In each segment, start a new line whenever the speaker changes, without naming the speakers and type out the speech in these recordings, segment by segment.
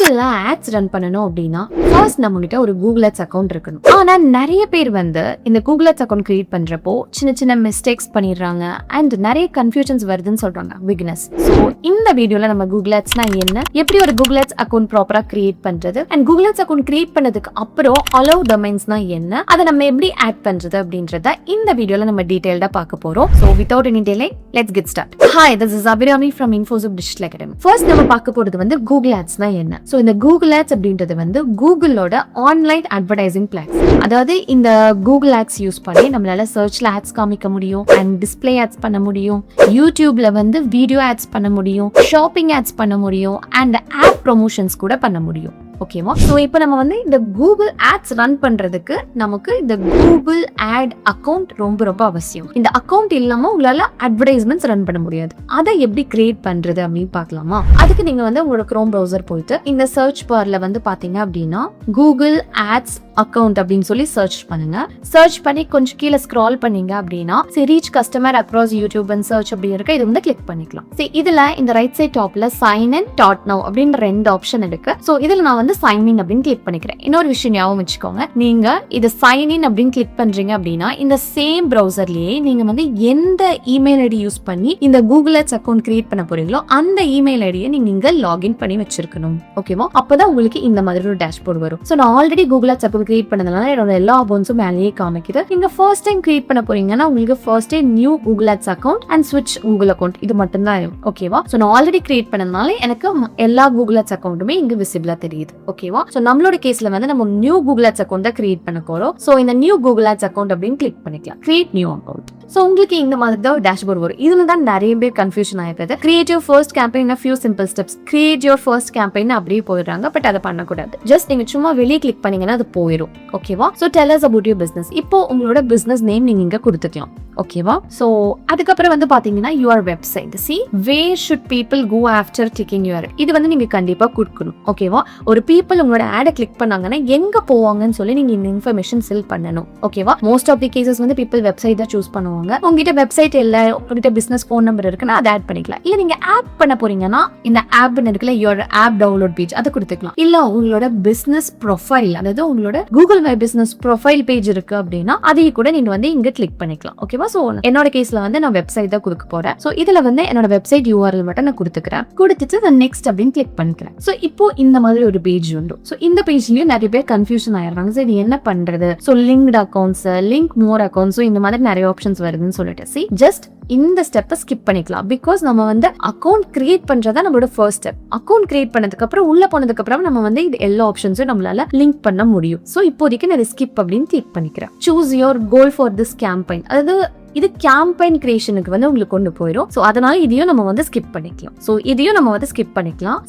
கூகுள்ல ads run பண்ணணும் அப்படின்னா ஃபர்ஸ்ட் நம்ம கிட்ட ஒரு கூகுள் ஆட்ஸ் அக்கௌண்ட் இருக்கணும். ஆனா நிறைய பேர் வந்து இந்த கூகுள் ஆட்ஸ் அக்கௌண்ட் கிரியேட் பண்றப்போ சின்ன சின்ன மிஸ்டேக்ஸ் பண்ணிடுறாங்க அண்ட் நிறைய கன்ஃபியூஷன்ஸ் வருதுன்னு சொல்றாங்க பிகினர்ஸ். ஸோ இந்த வீடியோல நம்ம கூகுள் ஆட்ஸ்னா என்ன, எப்படி ஒரு கூகுள் ஆட்ஸ் அக்கௌண்ட் ப்ராப்பரா கிரியேட் பண்றது and Google ads account create பண்ணதுக்கு அப்புறம் அலோவ் டொமைன்ஸ்னா என்ன, அதை நம்ம எப்படி ஆட் பண்றது அப்படின்றத இந்த வீடியோல நம்ம டீடைல்டா பார்க்க போறோம். So without any delay let's get start. Hi, this is Abirami from Infosys digital academy. First நம்ம பார்க்க போறது வந்து கூகுள் ஆட்ஸ்னா என்ன. ஸோ இந்த கூகுள் ஆட்ஸ் அப்படின்றது வந்து கூகுளோட ஆன்லைன் அட்வர்டைசிங் பிளாட்ஃபார்ம். அதாவது இந்த கூகுள் ஆட்ஸ் யூஸ் பண்ணி நம்மளால சர்ச்ல ஆட்ஸ் காமிக்க முடியும் அண்ட் டிஸ்பிளே ஆட்ஸ் பண்ண முடியும், யூடியூப்ல வந்து வீடியோ ஆட்ஸ் பண்ண முடியும், ஷாப்பிங் ஆட்ஸ் பண்ண முடியும் அண்ட் ஆப் ப்ரொமோஷன்ஸ் கூட பண்ண முடியும். ஓகேவா? ஸோ இப்போ நம்ம வந்து இந்த கூகுள் ஆட்ஸ் ரன் பண்றதுக்கு நமக்கு இந்த கூகுள் ஆட் அக்கௌண்ட் ரொம்ப ரொம்ப அவசியம். இந்த அக்கௌண்ட் இல்லாம உங்களால அட்வர்டைஸ்மெண்ட்ஸ் ரன் பண்ண முடியாது. அதை எப்படி கிரியேட் பண்றது அப்படின்னு பார்க்கலாமா? அதுக்கு நீங்க வந்து உங்களோட குரோம் ப்ரௌசர் போயிட்டு இந்த சர்ச் பார்ல வந்து பாத்தீங்க அப்படின்னா கூகுள் ஆட்ஸ் அக்கௌண்ட் அப்படின்னு சொல்லி சர்ச் பண்ணுங்க. சர்ச் பண்ணி கொஞ்சம் கீழே ஸ்க்ரால் பண்ணீங்க அப்படின்னா reach customer across YouTube and search அப்படி இருக்கு. இது வந்து கிளிக் பண்ணிக்கலாம். சரி, இதுல இந்த ரைட் சைட் டாப்ல சைன் இன் டாட் நவ் அப்படின்ற 2 ஆப்ஷன் இருக்கு. ஸோ இதுல நான் வந்து சைன் இன் அப்படின்னு கிளிக் பண்ணிக்கிறேன். இன்னொரு விஷயம் ஞாபகம் வச்சுக்கோங்க, நீங்க இது சைன் இன் அப்படின்னு கிளிக் பண்றீங்க அப்படின்னா இந்த சேம் ப்ரௌசர்லயே நீங்க வந்து எந்த இமெயில் ஐடி யூஸ் பண்ணி இந்த கூகுள் ஆட்ஸ் அக்கௌண்ட் கிரியேட் பண்ண போறீங்களோ அந்த இமெயில் ஐடியை நீங்க லாகின் பண்ணி வச்சிருக்கணும். ஓகேவா? அப்பதான் உங்களுக்கு இந்த மாதிரி ஒரு டேஷ்போர்ட் வரும். ஸோ நான் already Google ads account create பண்ணதுனால என்னோட எல்லா அக்கௌண்ட்ஸும் மேலேயே காமிக்குது. நீங்க ஃபர்ஸ்ட் டைம் கிரியேட் பண்ண போறீங்கன்னா உங்களுக்கு first the new Google ads account and ஸ்விட்ச் கூகுள் அக்கௌண்ட் இது மட்டும் தான் இருக்கும். ஓகேவா? ஸோ நான் ஆல்ரெடி கிரியேட் பண்ணதுனால எனக்கு எல்லா கூகுள் ஆட்ஸ் அக்கௌண்ட்டுமே இங்க விசிபிளா தெரியுது. ஓகேவா? ஸோ நம்மளோட கேஸ்ல வந்து நம்ம நியூ கூகுள் ஆட்ஸ் அக்கௌண்ட் தான் கிரியேட் பண்ண போறோம். ஸோ இந்த நியூ கூகுள் ஆட்ஸ் அக்கௌண்ட் அப்படின்னு கிளிக் பண்ணிக்கலாம். Create new account. ஸோ உங்களுக்கு இந்த மாதிரி தான் டேஷ்போர்ட் வரும். இதுல தான் நிறைய பேர் கன்ஃபியூஷன் ஆயிடுது. Create your first campaign few simple steps, create your first campaign அப்படியே போயிடுறாங்க. பட் அதை பண்ணக்கூடாது. ஜஸ்ட் நீங்க சும்மா வெளியே கிளிக் பண்ணீங்கன்னா அது போயிடும். ஓகேவா? So tell us about your business. இப்போ உங்களோட பிசினஸ் நேம் நீங்க இங்க கொடுத்துக்கலாம். ஓகேவா? ஸோ அதுக்கப்புறம் வந்து பாத்தீங்கன்னா your website. See where should people go after clicking your, இது வந்து நீங்க கண்டிப்பா கொடுக்கணும். ஓகேவா? ஒரு பீப்புள் உங்களோட ஆடை கிளிக் பண்ணாங்கன்னா எங்க போவாங்கன்னு சொல்லி நீங்க இந்த இன்ஃபர்மேஷன் ஃபில் பண்ணணும். ஓகேவா? மோஸ்ட் ஆஃப் தி கேசஸ் வந்து பீப்புள் வெப்சைட் தான் சூஸ் பண்ணுவாங்க. உங்ககிட்ட வெப்சைட் இல்ல, உங்ககிட்ட பிசினஸ் போன் நம்பர் இருக்குன்னா அதை ஆட் பண்ணிக்கலாம். இல்ல நீங்க ஆப் பண்ண போறீங்கன்னா இந்த ஆப் இருக்குல்ல, யுவர் ஆப் டவுன்லோட் பேஜ் அதை கொடுத்துக்கலாம். இல்ல உங்களோட பிசினஸ் ப்ரொஃபைல், அதாவது உங்களோட Google my business profile page இருக்கு அப்படின்னா அதையும் கூட நீங்க வந்து இங்க கிளிக் பண்ணிக்கலாம். ஓகேவா? சோ என்னோட கேஸ்ல வந்து நான் வெப்சைட் தான் கொடுக்க போறேன். சோ இதுல வந்து என்னோட வெப்சைட் URL மட்டும் நான் கொடுத்துக்கிறேன். கொடுத்துட்டு நெக்ஸ்ட் அப்படின்னு கிளிக் பண்ணிக்கிறேன். சோ இப்போ இந்த மாதிரி ஒரு பேஜ் உண்டு. சோ இந்த பேஜ்லயும் நிறைய பேர் கன்ஃபியூஷன் ஆயிடுறாங்க. சோ இது என்ன பண்றது? சோ லிங்க்ட் அக்கௌண்ட்ஸ், லிங்க் மோர் அக்கௌண்ட்ஸ், இந்த மாதிரி நிறைய ஆப்ஷன்ஸ் வருதுன்னு சொல்லிட்டு ஜஸ்ட் இந்த ஸ்டெப்பை ஸ்கிப் பண்ணிக்கலாம். பிகாஸ் நம்ம வந்து அக்கௌண்ட் கிரியேட் பண்றதா நம்மளோட ஃபர்ஸ்ட் ஸ்டெப். அக்கௌண்ட் கிரியேட் பண்ணதுக்கு அப்புறம் உள்ள போனதுக்கு அப்புறம் நம்ம வந்து இது எல்லா ஆப்ஷன்ஸும் நம்மளால லிங்க் பண்ண முடியும். சோ இப்போதைக்கு நான் ஸ்கிப் அப்படின்னு கிளிக் பண்ணிக்கிறேன். Choose your goal for this campaign, அதாவது இது கேம்பெயின் கிரியேஷனுக்கு வந்து உங்களுக்கு கொண்டு போயிடும். சோ அதனால இதையும் நம்ம வந்து ஸ்கிப் பண்ணிக்கலாம்.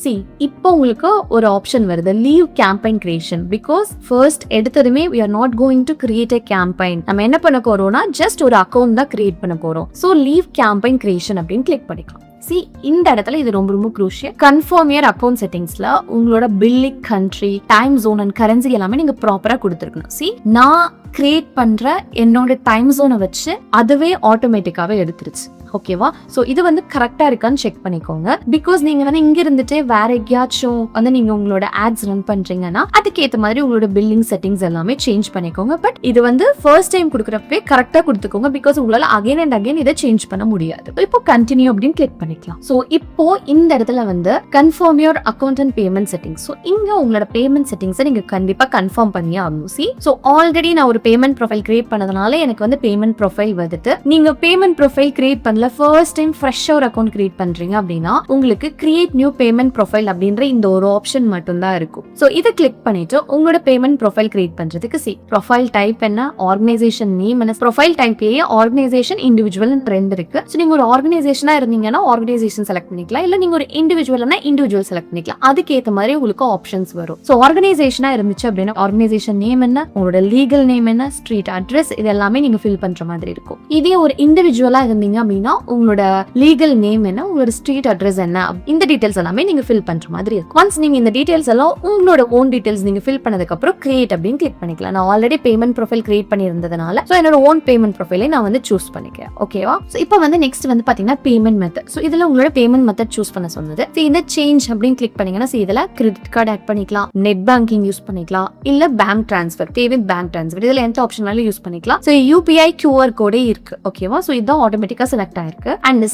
See, இப்போ உங்களுக்கு ஒரு ஆப்ஷன் வருது, leave campaign creation. Because first எடுத்ததுமே we are not going to create a campaign. நம்ம என்ன பண்ண போறோம்னா ஜஸ்ட் ஒரு அக்கௌண்ட் தான் கிரியேட் பண்ண போறோம். சோ லீவ் கேம்பெயின் கிரியேஷன் அப்படின்னு கிளிக் பண்ணிக்கலாம். See, இந்த இடத்துல இது ரொம்ப ரொம்ப க்ரூஷியல். கன்ஃபார்ம் யுவர் அக்கௌண்ட் செட்டிங்ஸ்ல உங்களோட billing, country, time zone and currency எல்லாமே நீங்க ப்ராப்பரா கொடுத்துருக்கணும். See, நான் கிரியேட் பண்ற என்னோட டைம் ஜோனை வச்சு அதுவே ஆட்டோமேட்டிக்காவே எடுத்துருச்சு. ஓகேவா? சோ இது வந்து கரெக்டா இருக்கான்னு செக் பண்ணிக்கோங்க. பிகாஸ் நீங்க வந்து இங்க இருந்துட்டு வேற எங்கேயாச்சும் வந்து நீங்க உங்களோட ஆட்ஸ் ரன் பண்றீங்கன்னா அதுக்கேற்ற மாதிரி உங்களோட பில்லிங் செட்டிங்ஸ் எல்லாமே சேஞ்ச் பண்ணிக்கோங்க. பட் இது வந்து ஃபர்ஸ்ட் டைம் கொடுக்குறப்பே கரெக்டா கொடுத்துக்கோங்க. பிகாஸ் உங்களால அகைன் அண்ட் அகைன் இதை சேஞ்ச் பண்ண முடியாது. இப்போ கண்டினியூ அப்படின்னு கிளிக் பண்ணிக்கலாம். சோ இப்போ இந்த இடத்துல வந்து confirm your account and payment settings. So இங்க உங்களோட பேமெண்ட் செட்டிங்ஸை நீங்க கண்டிப்பா கன்ஃபார்ம் பண்ணியே ஆகணும். சோ ஆல்ரெடி நான் ஒரு பேமெண்ட் ப்ரொஃபைல் கிரியேட் பண்ணதுனால எனக்கு வந்து பேமெண்ட் ப்ரொஃபைல் வந்துட்டு, நீங்க பேமெண்ட் ப்ரொஃபைல் கிரியேட் பண்ணல ஃபர்ஸ்ட் டைம் ஃப்ரெஷ்ஷா ஒரு அக்கௌண்ட் கிரியேட் பண்றீங்க அப்படின்னா உங்களுக்கு கிரியேட் நியூ பேமெண்ட் ப்ரொஃபைல் அப்படின்ற இந்த ஒரு ஆப்ஷன் மட்டும் தான் இருக்கும். சோ இதை கிளிக் பண்ணிட்டு உங்களோட பேமெண்ட் ப்ரொஃபைல் கிரியேட் பண்றதுக்கு ப்ரொஃபைல் டைப் என்ன, ஆர்கனைசேஷன் நேம் என்ன, ப்ரொஃபைல் டைப்லயே ஆர்கனைசேஷன், இண்டிவிஜுவல் இருக்கு. சோ நீங்க ஒரு ஆர்கனைசேஷனா இருந்தீங்கன்னா ஆர்கனைசேஷன் செலக்ட் பண்ணிக்கலாம். இல்ல நீங்க ஒரு இண்டிவிஜுவல்னா இண்டிவிஜுவல் செலக்ட் பண்ணிக்கலாம். அதுக்கு ஏத்த மாதிரி உங்களுக்கு ஆப்ஷன்ஸ் வரும். சோ ஆர்கனைசேஷனா இருந்துச்சு அப்படின்னா ஆர்கனைசேஷன் நேம் என்ன, உங்களோட லீகல் நேம் என்ன, ஸ்ட்ரீட் அட்ரஸ், இது எல்லாமே நீங்க ஃபில் பண்ற மாதிரி இருக்கும். இதே ஒரு இண்டிவிஜுவலா இருந்தீங்க அப்படின்னா உங்களோட லீகல் நேம் என்ன, உங்களோட ஸ்ட்ரீட் அட்ரஸ் என்ன, இந்த டீடைல்ஸ் எல்லாமே நீங்க ஃபில் பண்ற மாதிரி இருக்கும். ஒன்ஸ் நீங்க இந்த டீடைல்ஸ் எல்லாம் உங்களோட ஓன் டீடைல்ஸ் நீங்க ஃபில் பண்ணதுக்கு அப்புறம் கிரியேட் அப்படின்னு கிளிக் பண்ணிக்கலாம். நான் ஆல்ரெடி பேமெண்ட் ப்ரொஃபைல் கிரியேட் பண்ணியிருந்ததுனால சோ என்னோட ஓன் பேமெண்ட் ப்ரொஃபைலை நான் வந்து சூஸ் பண்ணிக்கிறேன். ஓகேவா? சோ இப்போ வந்து நெக்ஸ்ட் வந்து பாத்தீங்கன்னா பேமெண்ட் மெத்தட். சோ இதுல உங்களோட பேமெண்ட் மெத்தட் சூஸ் பண்ண சொன்னது. சோ இந்த சேஞ்ச் அப்படின்னு கிளிக் பண்ணீங்கன்னா இதுல கிரெடிட் கார்டு ஆட் பண்ணிக்கலாம், நெட் பேங்கிங் யூஸ் பண்ணிக்கலாம், இல்ல bank transfer, pay with bank transfer, இதுல எந்த ஆப்ஷனாலும் யூஸ் பண்ணிக்கலாம். சோ UPI QR கோடே இருக்கு. ஓகேவா? சோ இதுதான் ஆட்டோமேட்டிக்கா செலக்ட் ஆயிருக்கு. And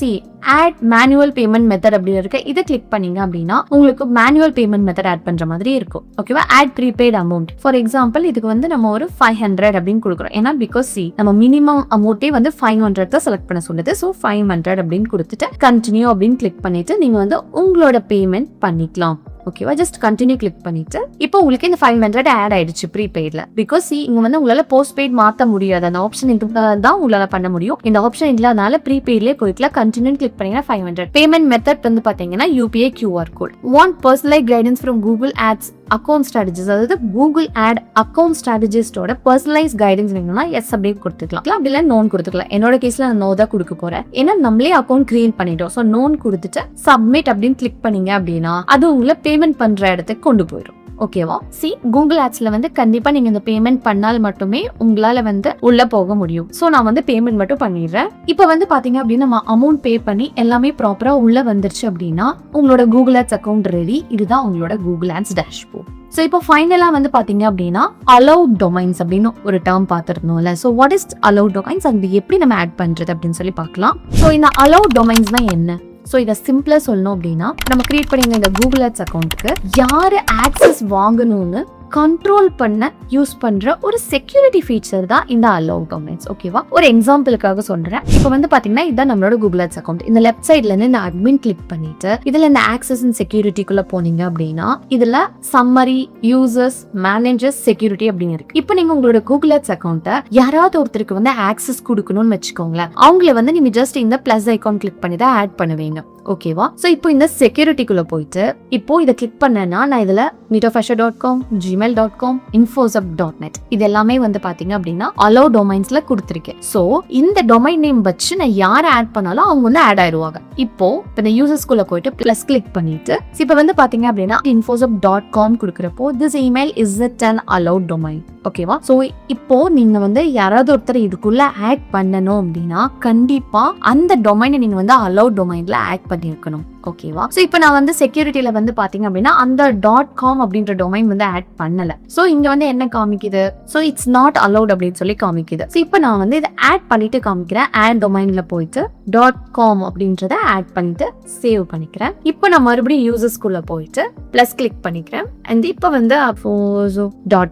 add manual payment method அப்படி இருக்கு. இதை கிளிக் பண்ணீங்க அப்படின்னா உங்களுக்கு மேனுவல் பேமெண்ட் மெத்தட் ஆட் பண்ற மாதிரி இருக்கும். ஓகேவா? Add prepaid amount. For example இதுக்கு வந்து நம்ம ஒரு 500 அப்படின்னு கொடுக்குறோம். ஏன்னா பிகாஸ் நம்ம மினிமம் அமௌண்ட்டே வந்து 500 தான் செலக்ட் பண்ண சொல்லுது. ஸோ 500 அப்படின்னு கொடுத்துட்டு கண்டினியூ அப்படின்னு கிளிக் பண்ணிட்டு நீங்க வந்து உங்களோட பேமெண்ட் பண்ணிக்கலாம். ஓகேவா? ஜஸ்ட் கண்டினியூ கிளிக் பண்ணிட்டு இப்போ உங்களுக்கு இந்த 500 ஆட் ஆயிடுச்சு ப்ரீபெய்ட்ல. பிகாஸ் இங்க வந்து உங்களால போஸ்ட் பெய்ட் மாத்த முடியாது. அந்த ஆப்ஷன் தான் உங்களால பண்ண முடியும். இந்த ஆப்ஷன் இல்லாதனால ப்ரீபெய்ட்லயே போய்க்கலாம். கண்டினியூ கிளிக் பண்ணீங்கன்னா 500. பேமெண்ட் மெத்தட் வந்து பாத்தீங்கன்னா UPI QR code. Want personalise guidance from Google ads account strategies, அதாவது கூகுள் ஆட் அக்கௌண்ட் ஸ்ட்ராட்டஜிஸ்டோட பர்சனலைஸ் கைடன்ஸ் வேணும்னா எஸ் அப்படின்னு கொடுத்துக்கலாம். அப்படி இல்லை நோன் கொடுத்துக்கலாம். என்னோட கேஸ்ல நான் நோ தான் கொடுக்க போறேன். ஏன்னா நம்மளே அக்கௌண்ட் கிரியேட் பண்ணிட்டோம். ஸோ நோன் கொடுத்துட்டு சப்மிட் அப்படின்னு கிளிக் பண்ணீங்க அப்படின்னா அது உங்களை பேமெண்ட் பண்ற இடத்துக்கு கொண்டு போயிடும். ஓகேவா? கூகுள் ஆட்ஸ்ல வந்து கண்டிப்பா நீங்க இந்த பேமெண்ட் பண்ணால் மட்டுமே உங்களால வந்து உள்ள போக முடியும். சோ நான் வந்து பேமெண்ட் மட்டும் பண்ணிடுறேன். இப்போ வந்து பாத்தீங்க அப்படின்னா நம்ம அமௌண்ட் பே பண்ணி எல்லாமே ப்ராப்பரா உள்ள வந்துருச்சு அப்படின்னா உங்களோட கூகுள் ஆட்ஸ் அக்கௌண்ட் ரெடி. இதுதான் உங்களோட கூகுள் ஆட்ஸ் டேஷ்போர்ட். சோ இப்போ ஃபைனலா வந்து பாத்தீங்க அப்படின்னா அலௌட் டொமைன்ஸ் அப்படின்னு ஒரு டேர்ம் பார்த்திருந்தோம்ல. So what is allowed domains, அது எப்படி நம்ம ஆட் பண்றது அப்படின்னு சொல்லி பார்க்கலாம். சோ இந்த அலௌட் டொமைன்ஸ்னா என்ன? சோ இதை சிம்பிளா சொல்லணும் அப்படின்னா நம்ம கிரியேட் பண்ணிருந்த இந்த கூகுள் ஆட்ஸ் அக்கௌண்ட்டுக்கு யாரு ஆக்சஸ் வாங்கணும்னு கண்ட்ரோல் பண்ண யூஸ் பண்ற ஒரு செக்யூரிட்டி ஃபீச்சர் தான் இந்த அலோவ் டொமைன்ஸ். ஓகேவா? ஒரு எக்ஸாம்பிளுக்காக சொல்றேன். இப்போ வந்து பாத்தீங்கன்னா இதுதான் நம்மளோட கூகுள் ஆட்ஸ் அக்கௌண்ட். இந்த லெஃப்ட் சைட்ல இருந்து இந்த அட்மின் கிளிக் பண்ணிட்டு இதுல இந்த ஆக்சஸ் அண்ட் செக்யூரிட்டிக்குள்ள போனீங்க அப்படின்னா இதுல சம்மரி, யூசர்ஸ், மேனேஜர்ஸ், செக்யூரிட்டி அப்படின்னு இருக்கு. இப்போ நீங்க உங்களோட கூகுள் ஆட்ஸ் அக்கௌண்ட்டை யாராவது ஒருத்தருக்கு வந்து ஆக்சஸ் கொடுக்கணும்னு வச்சுக்கோங்களேன். அவங்கள வந்து நீங்க ஜஸ்ட் இந்த பிளஸ் ஐகான் கிளிக் பண்ணி தான் ஆட் பண்ணுவீங்க. ஓகேவா? சோ இப்போ இந்த செக்யூரிட்டிக்குள்ள போயிட்டு இப்போ இதை கிளிக் பண்ணேன்னா நான் இதுல meetofasher.com, gmail.com, infosub.net இது எல்லாமே வந்து பாத்தீங்க அப்படின்னா அலோ டொமைன்ஸ்ல கொடுத்திருக்கேன். சோ இந்த டொமைன் நேம் வச்சு நான் யாரை ஆட் பண்ணாலும் அவங்க வந்து ஆட் ஆயிடுவாங்க. இப்போ இந்த யூசர்ஸ்குள்ள போயிட்டு பிளஸ் கிளிக் பண்ணிட்டு இப்போ வந்து பாத்தீங்க அப்படின்னா infosub.com கொடுக்கறப்போ this email is an allowed domain. ஓகேவா? சோ இப்போ நீங்க வந்து யாராவது ஒருத்தர் இதுக்குள்ள ஆட் பண்ணணும் அப்படின்னா கண்டிப்பா அந்த டொமைனை நீங்க வந்து அலௌட் டொமைன்ல ஆட் பண்ணிருக்கணும். ஓகேவா? சோ இப்போ நான் வந்து செக்யூரிட்டில வந்து பாத்தீங்க அப்படின்னா அந்த .com அப்படின்ற டொமைன் வந்து ஆட் பண்ணல. சோ இங்க வந்து என்ன காமிக்குது? சோ இட்ஸ் நாட் அலௌட் அப்படின்னு சொல்லி காமிக்குது. சோ இப்போ நான் வந்து இதை ஆட் பண்ணிட்டு காமிக்கிறேன். ஆட் டொமைன்ல போயிட்டு .com அப்படின்றத ஆட் பண்ணிட்டு சேவ் பண்ணிக்கிறேன். இப்போ நான் மறுபடியும் யூசர்ஸ்குள்ள போயிட்டு பிளஸ் கிளிக் பண்ணிக்கிறேன். அண்ட் இப்போ வந்து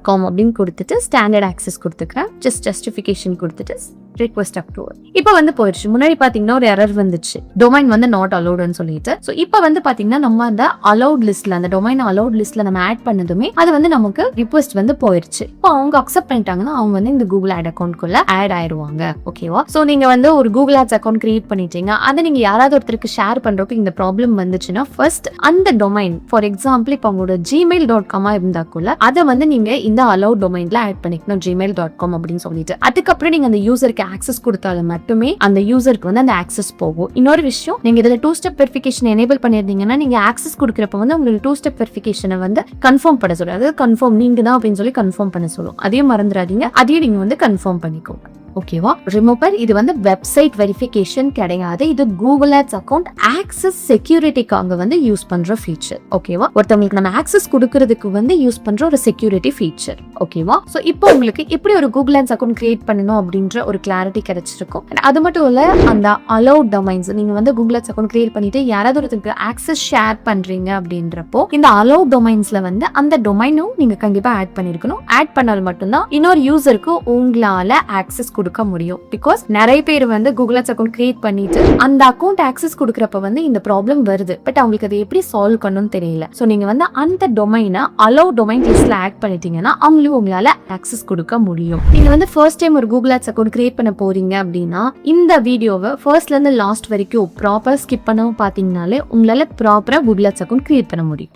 .com அப்படின்னு கொடுத்துட்டு ஸ்டாண்டர்ட் ஆக்சஸ் கொடுத்துக்கிறேன். ஜஸ்டிஃபிகேஷன் கொடுத்துட்டு request approval. இப்போ வந்து போயிடுச்சு. முன்னாடி பாத்தீங்கன்னா ஒரு எரர் வந்துச்சு, டொமைன் வந்து நாட் அலௌட்னு சொல்லிட்டு. சோ இப்போ வந்து பாத்தீங்கன்னா நம்ம அந்த அலௌட் லிஸ்ட்ல அந்த டொமைன் அலௌட் லிஸ்ட்ல நம்ம ஆட் பண்ணதுமே அது வந்து நமக்கு ரிக்வெஸ்ட் வந்து போயிடுச்சு. இப்போ அவங்க அக்செப்ட் பண்ணிட்டாங்கன்னா அவங்க வந்து இந்த கூகுள் ஆட் அக்கௌண்ட்குள்ள ஆட் ஆயிருவாங்க. ஓகேவா? சோ நீங்க வந்து ஒரு கூகுள் ஆட்ஸ் அக்கௌண்ட் கிரியேட் பண்ணிட்டீங்க. அதை நீங்க யாராவது ஒருத்தருக்கு ஷேர் பண்றப்ப இந்த ப்ராப்ளம் வந்துச்சுன்னா ஃபர்ஸ்ட் அந்த டொமைன் ஃபார் எக்ஸாம்பிள் இப்போ உங்களோட gmail.com இருந்தாக்குள்ள அதை வந்து நீங்க இந்த அலௌட் டொமைன்ல ஆட் பண்ணிக்கணும், gmail.com அப்படின்னு சொல்லிட்டு. அதுக்கப்புறம் நீங்க அந்த யூசருக்கு ஆக்சஸ் கொடுத்தாலும் மட்டுமே அந்த யூசருக்கு வந்து அந்த ஆக்சஸ் போகும். இன்னொரு விஷயம், நீங்க இதுல 2 ஸ்டெப் வெரிஃபிகேஷன் எனேபிள் பண்ணிருந்தீங்கன்னா நீங்க ஆக்சஸ் கொடுக்கறப்ப வந்து உங்களுக்கு 2 ஸ்டெப் வெரிஃபிகேஷனை வந்து கன்ஃபார்ம் பண்ண சொல்லும். அதாவது கன்ஃபார்ம் நீங்க தான் அப்படின்னு சொல்லி கன்ஃபார்ம் பண்ண சொல்லும். அதையும் மறந்துடாதீங்க, அதையும் நீங்க வந்து கன்ஃபார்ம் பண்ணிக்கோங்க. ஓகேவா? ரிமூவர் இது வந்து வெப்சைட் வெரிஃபிகேஷன் கிடையாது. இது கூகுள் ஆட்ஸ் அக்கௌண்ட் ஆக்சஸ் செக்யூரிட்டிக்காக வந்து யூஸ் பண்ற ஃபீச்சர். ஓகேவா? ஒருத்தவங்களுக்கு நம்ம ஆக்சஸ் கொடுக்கிறதுக்கு வந்து யூஸ் பண்ற ஒரு செக்யூரிட்டி ஃபீச்சர். ஓகேவா? சோ இப்போ உங்களுக்கு எப்படி ஒரு கூகுள் ஆட்ஸ் அக்கௌண்ட் கிரியேட் பண்ணணும் அப்படின்ற ஒரு கிளாரிட்டி கிடைச்சிருக்கும். அது மட்டும் இல்ல அந்த அலௌட் டொமைன்ஸ் நீங்க வந்து கூகுள் ஆட்ஸ் அக்கௌண்ட் கிரியேட் பண்ணிட்டு யாராவது ஒருத்தருக்கு ஆக்சஸ் ஷேர் பண்றீங்க அப்படின்றப்போ இந்த அலௌட் டொமைன்ஸ்ல வந்து அந்த டொமைனும் நீங்க கண்டிப்பா ஆட் பண்ணிருக்கணும். ஆட் பண்ணால் மட்டும்தான் இன்னொரு யூசருக்கு உங்களால ஆக்சஸ் கொடுக்க முடியும். பிகாஸ் நிறைய பேர் வந்து கூகுள் ஆட்ஸ் அக்கௌண்ட் கிரியேட் பண்ணிட்டு அந்த அக்கௌண்ட் ஆக்சஸ் கொடுக்கறப்ப வந்து இந்த ப்ராப்ளம் வருது. பட் அவங்களுக்கு அதை எப்படி சால்வ் பண்ணணும்னு தெரியல. சோ நீங்க வந்து அந்த டொமைனை அலௌட் டொமைன் லிஸ்ட்ல ஆட் பண்ணிட்டீங்கன்னா அவங்களும் உங்களால ஆக்சஸ் கொடுக்க முடியும். நீங்க வந்து ஃபர்ஸ்ட் டைம் ஒரு கூகுள் ஆட்ஸ் அக்கௌண்ட் கிரியேட் பண்ண போறீங்க அப்படின்னா இந்த வீடியோவை ஃபர்ஸ்ட்ல இருந்து லாஸ்ட் வரைக்கும் ப்ராப்பரா ஸ்கிப் பண்ணாம பாத்தீங்கன்னாலே உங்களால ப்ராப்பரா கூகுள் ஆட்ஸ் அக்கௌண்ட் கிரியேட் பண்ண முடியும்.